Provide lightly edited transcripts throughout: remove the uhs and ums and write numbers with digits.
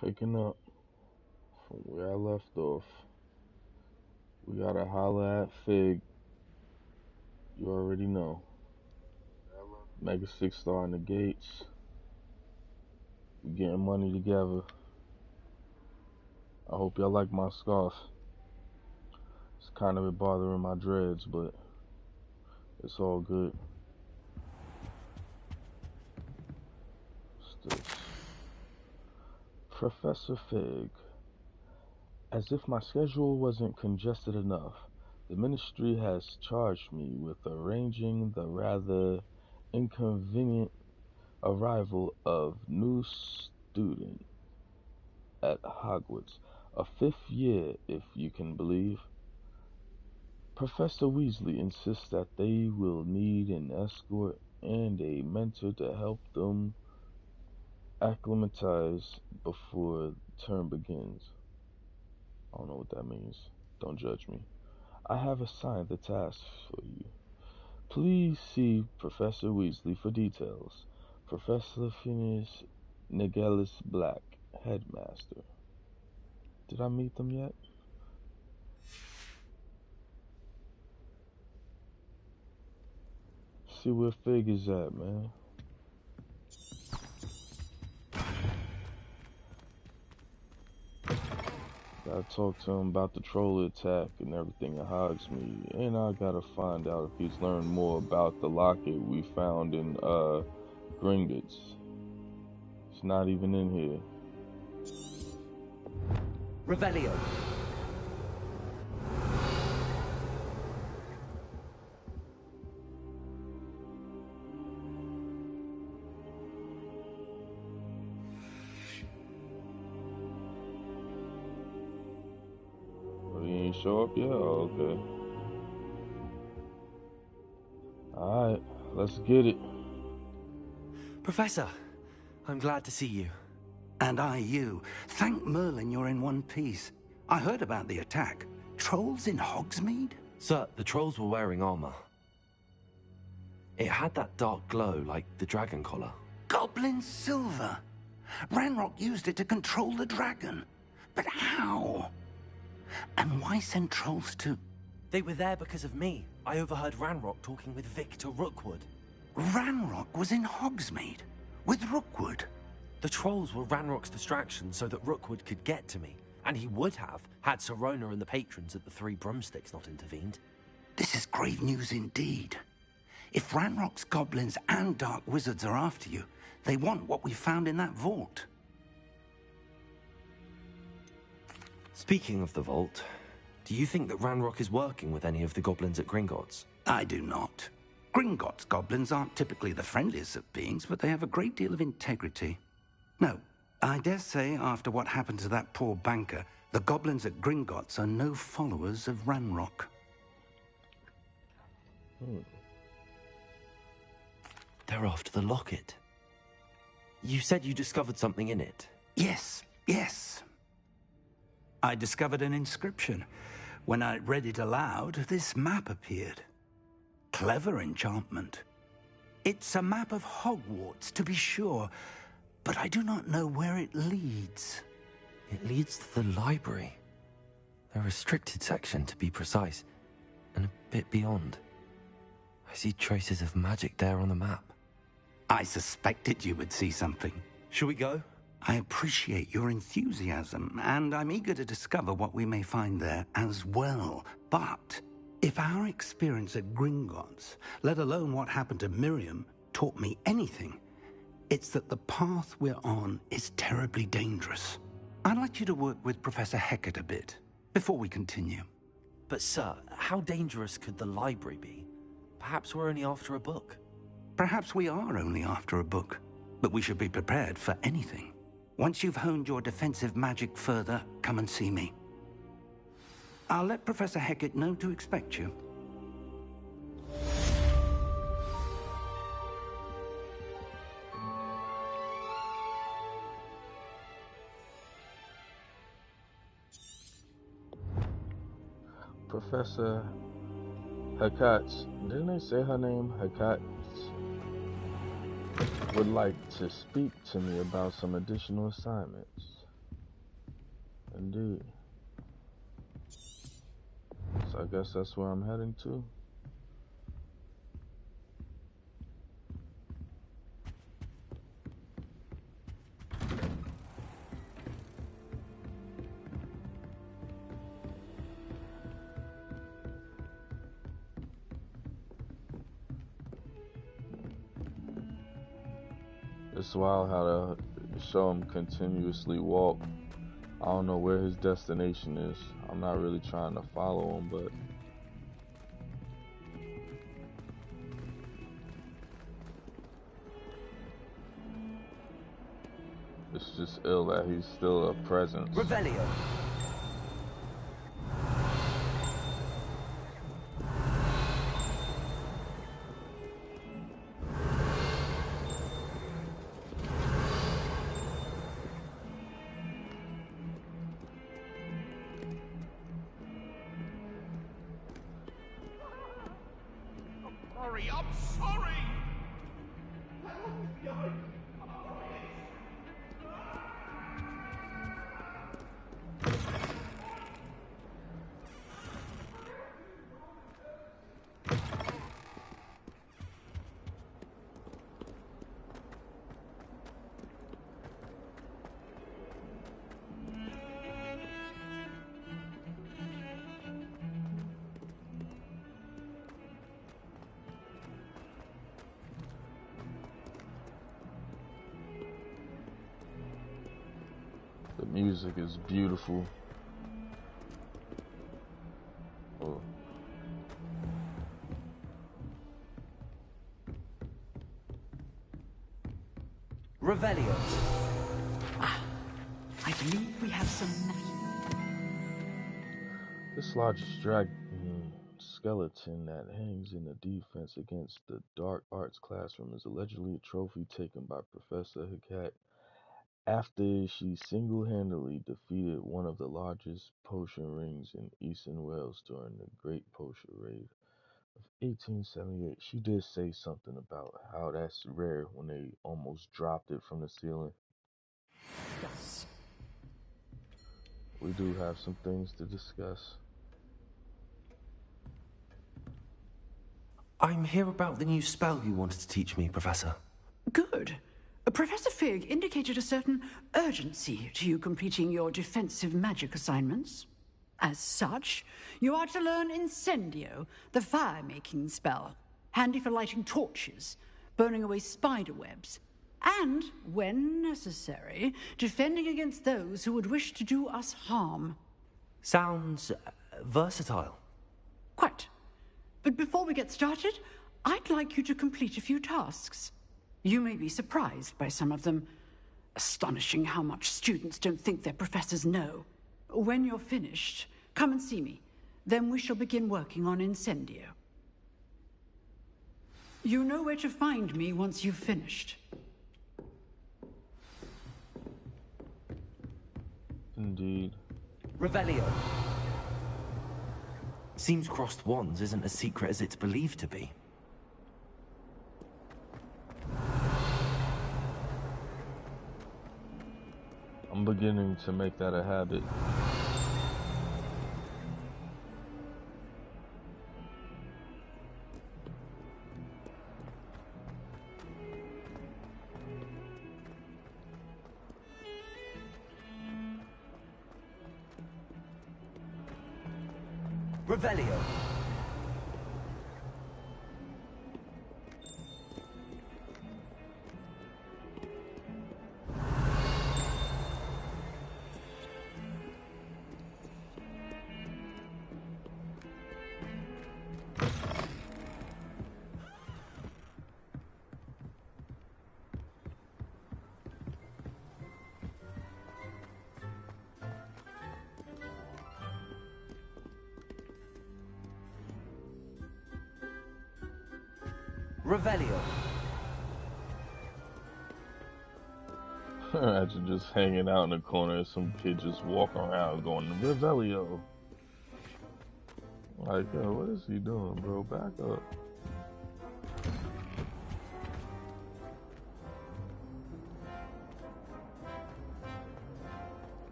Picking up from where I left off, we gotta holla at Fig. You already know. Mega 6 star in the gates. We getting money together. I hope y'all like my scarf. It's kind of bothering my dreads, but it's all good. What's this? Professor Fig. As if my schedule wasn't congested enough, the ministry has charged me with arranging the rather inconvenient arrival of new student at Hogwarts, a fifth year if you can believe. Professor Weasley insists that they will need an escort and a mentor to help them acclimatize before term begins. I don't know what that means. Don't judge me. I have assigned the task for you. Please see Professor Weasley for details. Professor Phineas Nigellus Black, Headmaster. Did I meet them yet? See where Fig is at, man. Gotta talk to him about the troll attack and everything at Hogsmeade. And I gotta find out if he's learned more about the locket we found in Gringotts. It's not even in here. Revelio. Oh, he ain't show up yet? Oh, okay. Alright, let's get it. Professor, I'm glad to see you. And I you. Thank Merlin you're in one piece. I heard about the attack. Trolls in Hogsmeade? Sir, the trolls were wearing armor. It had that dark glow like the dragon collar. Goblin silver. Ranrock used it to control the dragon. But how? And why send trolls to... They were there because of me. I overheard Ranrock talking with Victor Rookwood. Ranrock was in Hogsmeade? With Rookwood? The trolls were Ranrock's distraction so that Rookwood could get to me. And he would have, had Sirona and the patrons at the Three Broomsticks not intervened. This is grave news indeed. If Ranrock's goblins and dark wizards are after you, they want what we found in that vault. Speaking of the vault, do you think that Ranrock is working with any of the goblins at Gringotts? I do not. Gringotts goblins aren't typically the friendliest of beings, but they have a great deal of integrity. No, I dare say after what happened to that poor banker, the goblins at Gringotts are no followers of Ranrock. They're after the locket. You said you discovered something in it. Yes. I discovered an inscription. When I read it aloud, this map appeared. Clever enchantment. It's a map of Hogwarts, to be sure, but I do not know where it leads. It leads to the library. The restricted section, to be precise, and a bit beyond. I see traces of magic there on the map. I suspected you would see something. Shall we go? I appreciate your enthusiasm, and I'm eager to discover what we may find there as well. But if our experience at Gringotts, let alone what happened to Miriam, taught me anything, it's that the path we're on is terribly dangerous. I'd like you to work with Professor Hecat a bit before we continue. But sir, how dangerous could the library be? Perhaps we're only after a book. Perhaps we are only after a book, but we should be prepared for anything. Once you've honed your defensive magic further, come and see me. I'll let Professor Hecat know to expect you. Professor Hogwarts, didn't they say her name? Hogwarts would like to speak to me about some additional assignments. Indeed. So I guess that's where I'm heading to. It's wild how to show him continuously walk. I don't know where his destination is. I'm not really trying to follow him, but it's just ill that he's still a presence. Revelio. Sorry, I'm sorry! The music is beautiful. Oh. Revelio. I believe we have some This large dragon skeleton that hangs in the defense against the dark arts classroom is allegedly a trophy taken by Professor Hackett after she single-handedly defeated one of the largest potion rings in Eastern Wales during the Great Potion Raid of 1878. She did say something about how that's rare when they almost dropped it from the ceiling. Yes. We do have some things to discuss. I'm here about the new spell you wanted to teach me, Professor. Good. Professor Fig indicated a certain urgency to you completing your defensive magic assignments. As such, you are to learn Incendio, the fire-making spell, handy for lighting torches, burning away spider webs, and, when necessary, defending against those who would wish to do us harm. Sounds versatile. Quite. But before we get started, I'd like you to complete a few tasks. You may be surprised by some of them. Astonishing how much students don't think their professors know. When you're finished, come and see me. Then we shall begin working on Incendio. You know where to find me once you've finished. Indeed. Revelio. Seems crossed wands isn't as secret as it's believed to be. I'm beginning to make that a habit. Revelio. Revelio. Imagine just hanging out in the corner, some kid just walking around going, Revelio. Like, yo, what is he doing, bro? Back up.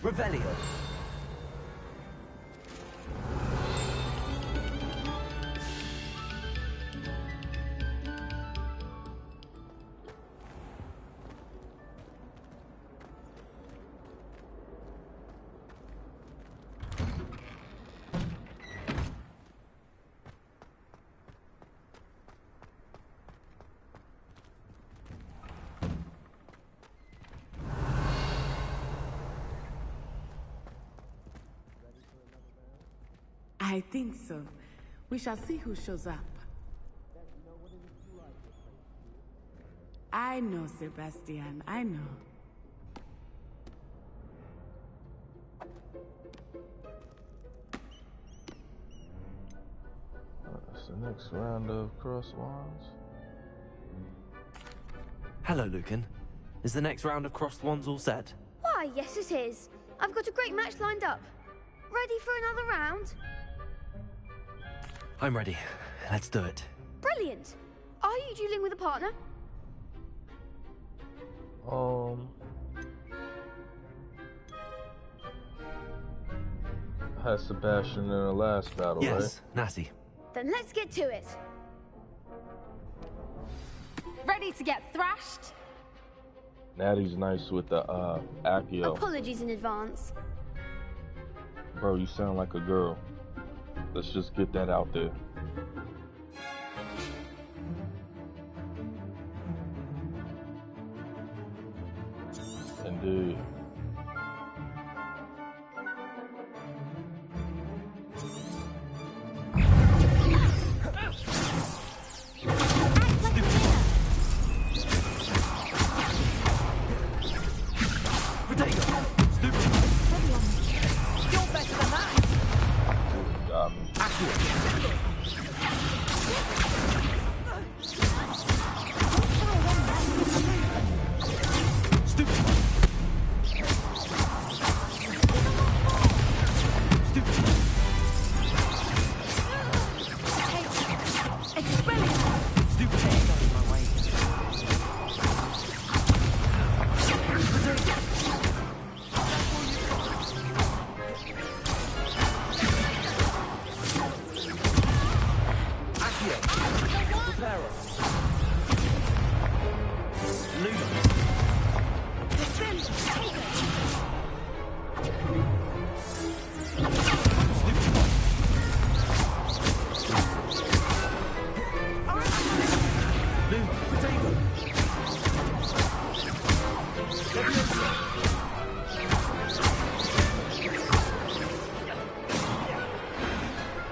Revelio. I think so. We shall see who shows up. I know, Sebastian. I know. That's the next round of crosswands. Hello, Lucan. Is the next round of crossed wands all set? Why, yes it is. I've got a great match lined up. Ready for another round? I'm ready. Let's do it. Brilliant. Are you dueling with a partner? Had Sebastian in the last battle, right? Yes, Natty. Then let's get to it. Ready to get thrashed? Natty's nice with the Accio. Apologies in advance. Bro, you sound like a girl. Let's just get that out there. Indeed. Got me.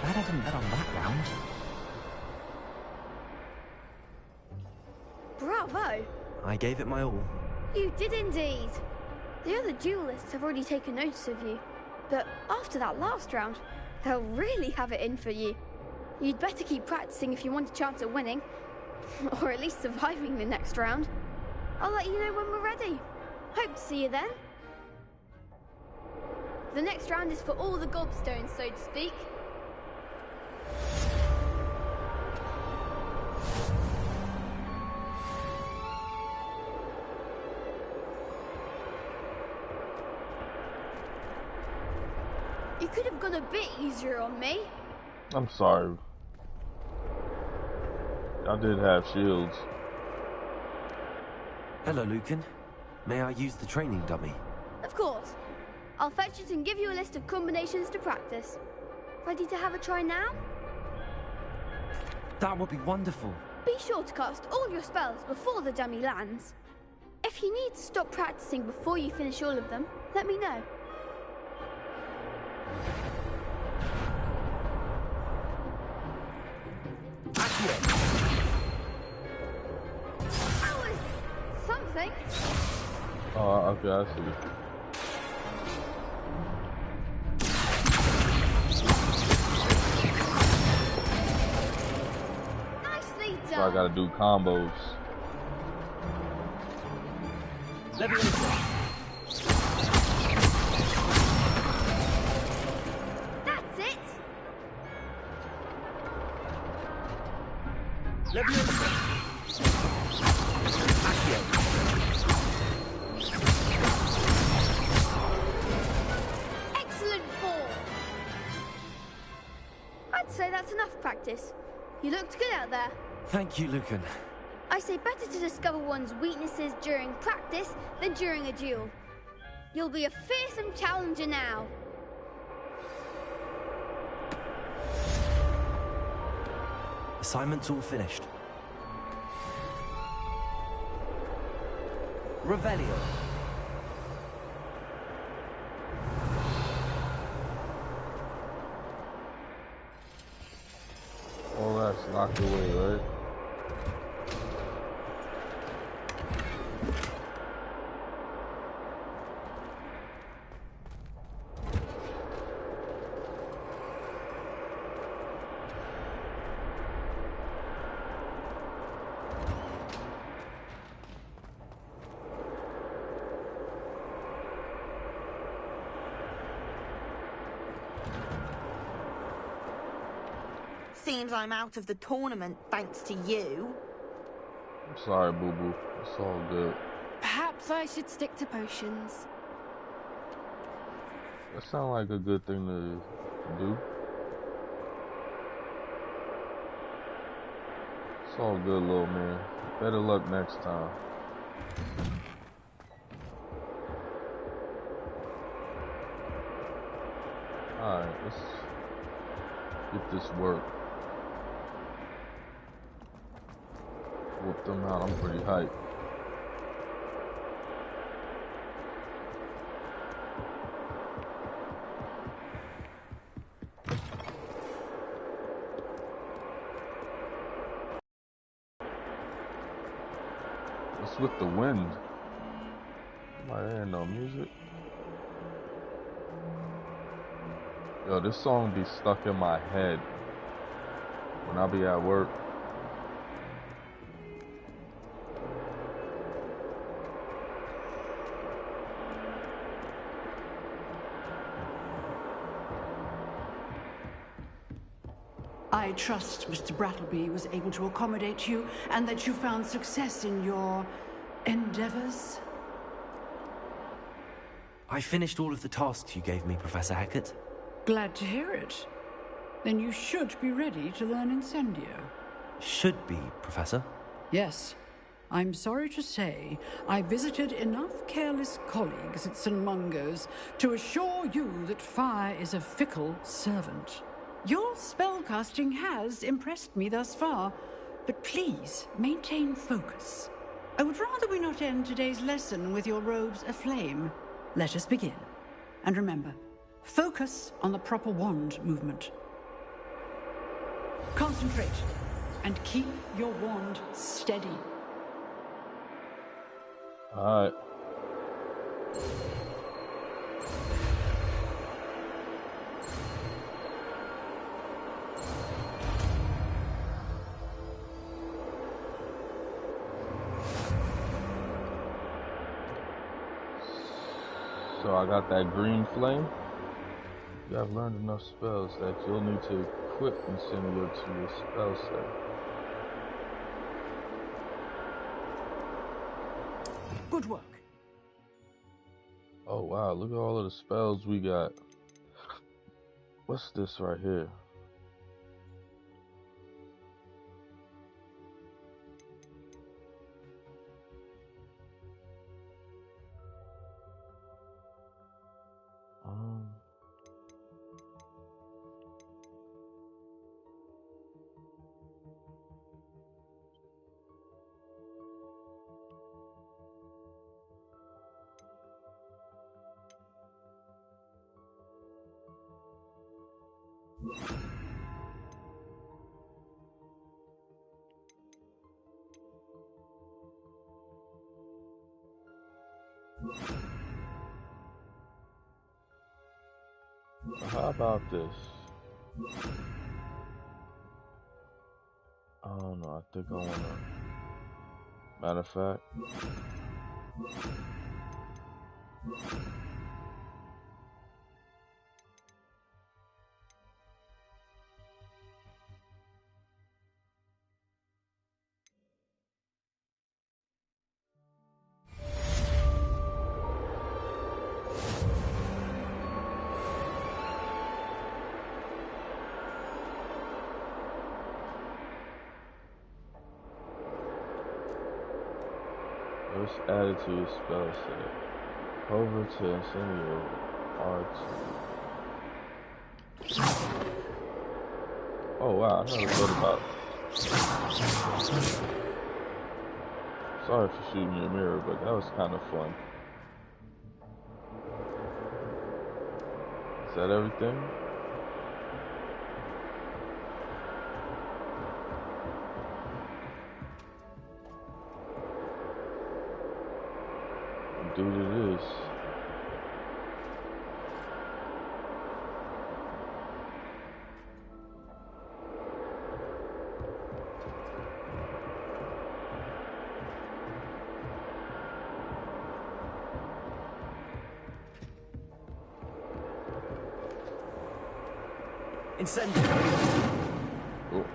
Glad I didn't bet on that round. Bravo. I gave it my all. You did indeed. The other duelists have already taken notice of you. But after that last round, they'll really have it in for you. You'd better keep practicing if you want a chance at winning. Or at least surviving the next round. I'll let you know when we're ready. Hope to see you then. The next round is for all the gobstones, so to speak. You could have gone a bit easier on me. I'm sorry. I did have shields. Hello, Lucan. May I use the training dummy? Of course. I'll fetch it and give you a list of combinations to practice. Ready to have a try now? That would be wonderful. Be sure to cast all your spells before the dummy lands. If you need to stop practicing before you finish all of them, let me know. That was something. Oh, okay, I see. Nicely So I done. gotta do combos. That's it. I'd say that's enough practice. You looked good out there. Thank you, Lucan. I say better to discover one's weaknesses during practice than during a duel. You'll be a fearsome challenger now. Assignment's all finished. Revelio. All that's locked away, right? Seems I'm out of the tournament thanks to you. I'm sorry, boo-boo. It's all good. Perhaps I should stick to potions. That sounds like a good thing to do. It's all good, little man. Better luck next time. Alright, let's get this work. Whoop them out, I'm pretty hyped. What's with the wind? Am I hearing no music? Yo, this song be stuck in my head when I be at work. I trust Mr. Brattleby was able to accommodate you and that you found success in your endeavors. I finished all of the tasks you gave me, Professor Hackett. Glad to hear it. Then you should be ready to learn Incendio. Should be, Professor. Yes. I'm sorry to say, I visited enough careless colleagues at St. Mungo's to assure you that fire is a fickle servant. Your spellcasting has impressed me thus far, but please maintain focus. I would rather we not end today's lesson with your robes aflame. Let us begin. And remember, focus on the proper wand movement. Concentrate and keep your wand steady. Alright. So I got that green flame. You have learned enough spells that you'll need to equip Incendio to your spell set. Good work. Oh wow, look at all of the spells we got. What's this right here? How about this? I don't know, I think I wanna... Matter of fact... What's added to your spell set? Over to Incendio R2. Oh wow, I never thought about it. Sorry for shooting your mirror, but that was kind of fun. Is that everything? Indeed it is. Incendio. Oh.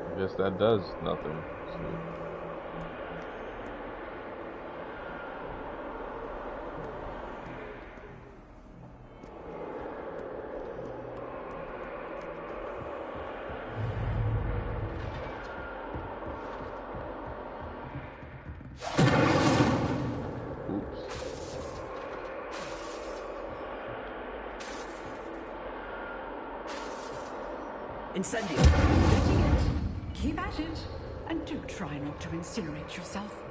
I guess that does nothing. Incendio. Getting it. Keep at it. And do try not to incinerate yourself.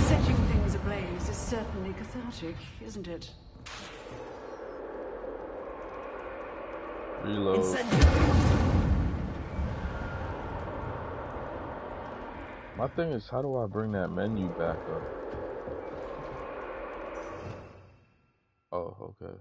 Setting things ablaze is certainly cathartic, isn't it? Reload. Incendio. My thing is, how do I bring that menu back up? Oh, okay.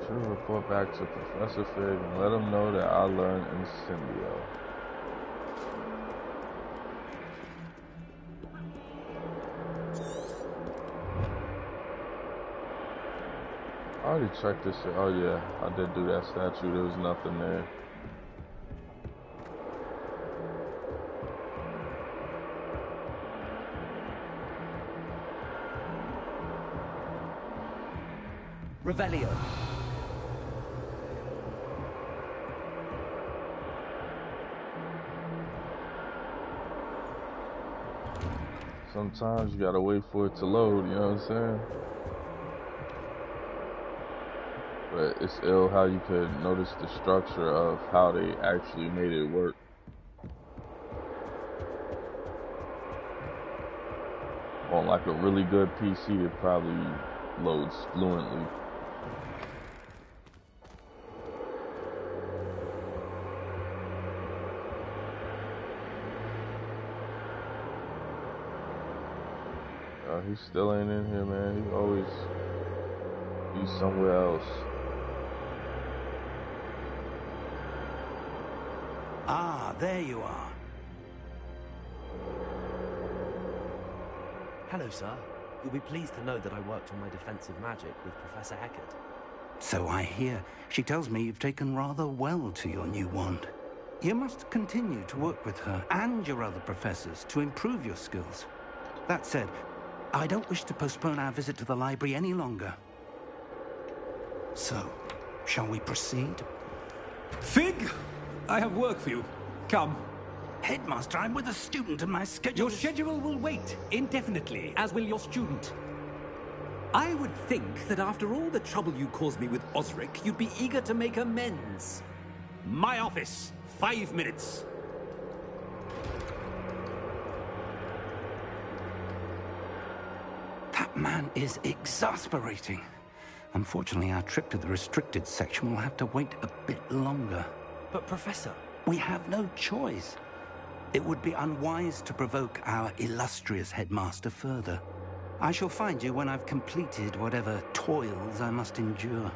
Should report back to Professor Fig and let him know that I learned Incendio. I already checked this. Oh yeah, I did do that statue. There was nothing there. Revelio. Sometimes you gotta wait for it to load, you know what I'm saying? But it's ill how you could notice the structure of how they actually made it work. On like a really good PC, it probably loads fluently. He still ain't in here, man. He always be somewhere else. Ah, there you are. Hello, sir. You'll be pleased to know that I worked on my defensive magic with Professor Eckert. So I hear. She tells me you've taken rather well to your new wand. You must continue to work with her and your other professors to improve your skills. That said, I don't wish to postpone our visit to the library any longer. So, shall we proceed? Fig, I have work for you. Come. Headmaster, I'm with a student and my schedule Your schedule will wait indefinitely, as will your student. I would think that after all the trouble you caused me with Osric, you'd be eager to make amends. My office, 5 minutes. That man is exasperating. Unfortunately, our trip to the restricted section will have to wait a bit longer. But Professor... We have no choice. It would be unwise to provoke our illustrious headmaster further. I shall find you when I've completed whatever toils I must endure.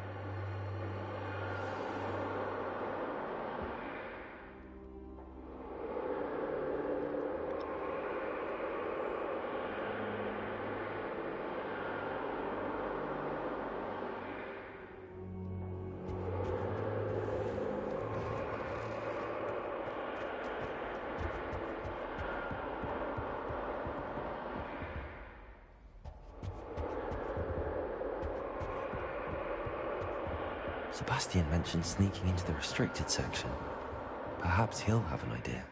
Sebastian mentioned sneaking into the restricted section. Perhaps he'll have an idea.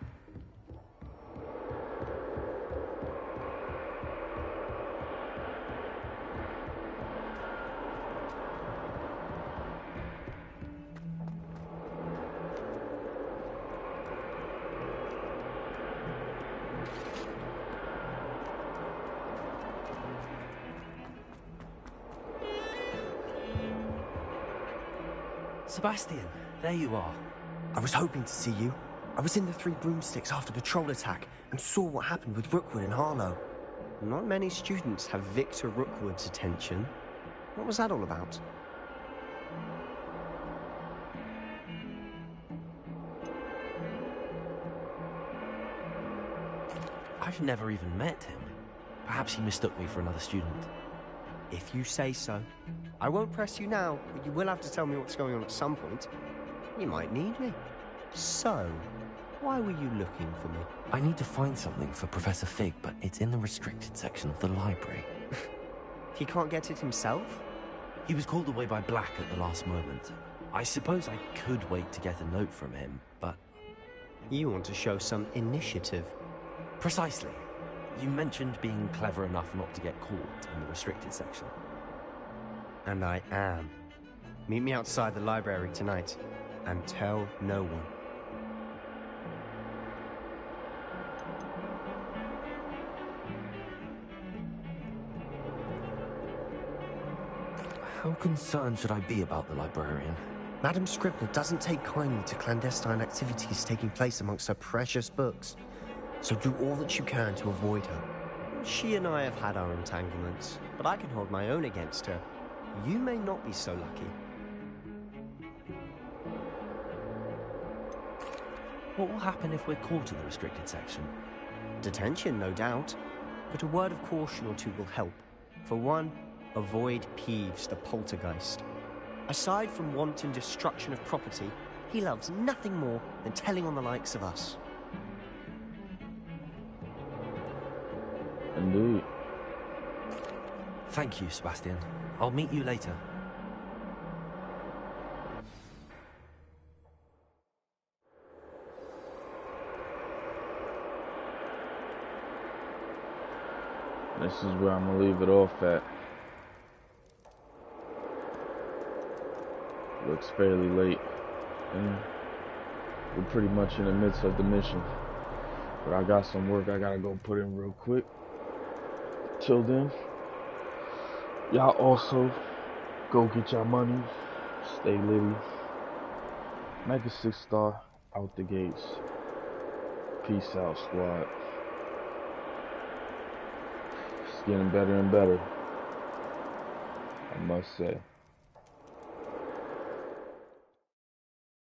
Sebastian, there you are. I was hoping to see you. I was in the Three Broomsticks after patrol attack and saw what happened with Rookwood and Harlow. Not many students have Victor Rookwood's attention. What was that all about? I've never even met him. Perhaps he mistook me for another student. If you say so. I won't press you now, but you will have to tell me what's going on at some point. You might need me. So, why were you looking for me? I need to find something for Professor Fig, but it's in the restricted section of the library. He can't get it himself? He was called away by Black at the last moment. I suppose I could wait to get a note from him, but... You want to show some initiative. Precisely. You mentioned being clever enough not to get caught in the restricted section. And I am. Meet me outside the library tonight, and tell no one. How concerned should I be about the librarian? Madam Scribner doesn't take kindly to clandestine activities taking place amongst her precious books, so do all that you can to avoid her. She and I have had our entanglements, but I can hold my own against her. You may not be so lucky. What will happen if we're caught in the restricted section? Detention, no doubt, but a word of caution or two will help. For one, avoid Peeves, the poltergeist. Aside from wanton destruction of property, he loves nothing more than telling on the likes of us. Indeed. Thank you, Sebastian. I'll meet you later. This is where I'm gonna leave it off at. Looks fairly late, and we're pretty much in the midst of the mission. But I got some work I gotta go put in real quick. Till then, y'all also go get your money, stay litty, make a 6-star out the gates. Peace out, squad. It's getting better and better, I must say.